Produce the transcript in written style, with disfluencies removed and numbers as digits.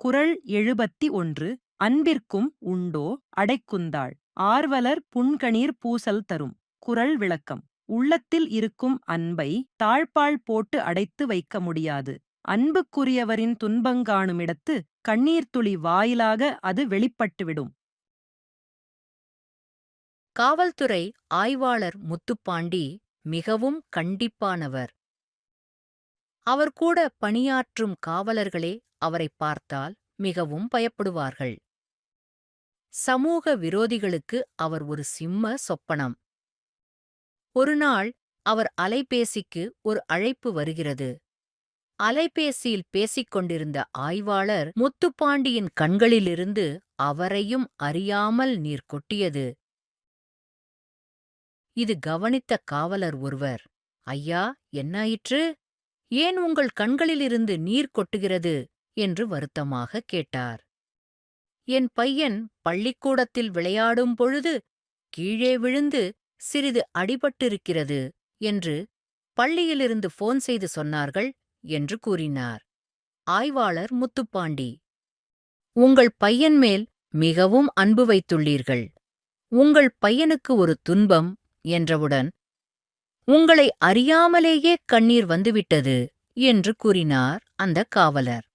குறள் 71. அன்பிற்கும் உண்டோ அடைக்குந்தாழ். ஆர்வலர் புன்கணீர் பூசல் தரும். குறள் விளக்கம். உள்ளத்தில் இருக்கும் அன்பை தாழ்பாள் போட்டு அடைத்து வைக்க முடியாது. அன்புக்குரியவரின் துன்பங்காணுமிடத்து கண்ணீர் துளி வாயிலாக அது வெளிப்பட்டுவிடும். காவல்துறை ஆய்வாளர் முத்துப்பாண்டி மிகவும் கண்டிப்பானவர். அவர் கூட பணியாற்றும் காவலர்களே அவரைப் பார்த்தால் மிகவும் பயப்படுவார்கள். சமூக விரோதிகளுக்கு அவர் ஒரு சிம்ம சொப்பனம். ஒருநாள் அவர் அலைபேசிக்கு ஒரு அழைப்பு வருகிறது. அலைபேசியில் பேசிக் கொண்டிருந்த ஆய்வாளர் முத்துப்பாண்டியின் கண்களிலிருந்து அவரையும் அறியாமல் நீர் கொட்டியது. இது கவனித்த காவலர் ஒருவர், ஐயா, என்னாயிற்று? ஏன் உங்கள் கண்களிலிருந்து நீர் கொட்டுகிறது என்று வருத்தமாக கேட்டார். என் பையன் பள்ளிக்கூடத்தில் விளையாடும் பொழுது கீழே விழுந்து சிறிது அடிபட்டிருக்கிறது என்று பள்ளியிலிருந்து போன் செய்து சொன்னார்கள் என்று கூறினார். ஆய்வாளர் முத்துப்பாண்டி, உங்கள் பையன் மேல் மிகவும் அன்பு வைத்துள்ளீர்கள். உங்கள் பையனுக்கு ஒரு துன்பம் என்றவுடன் உங்களை அறியாமலேயே கண்ணீர் வந்துவிட்டது என்று கூறினார் அந்த காவலர்.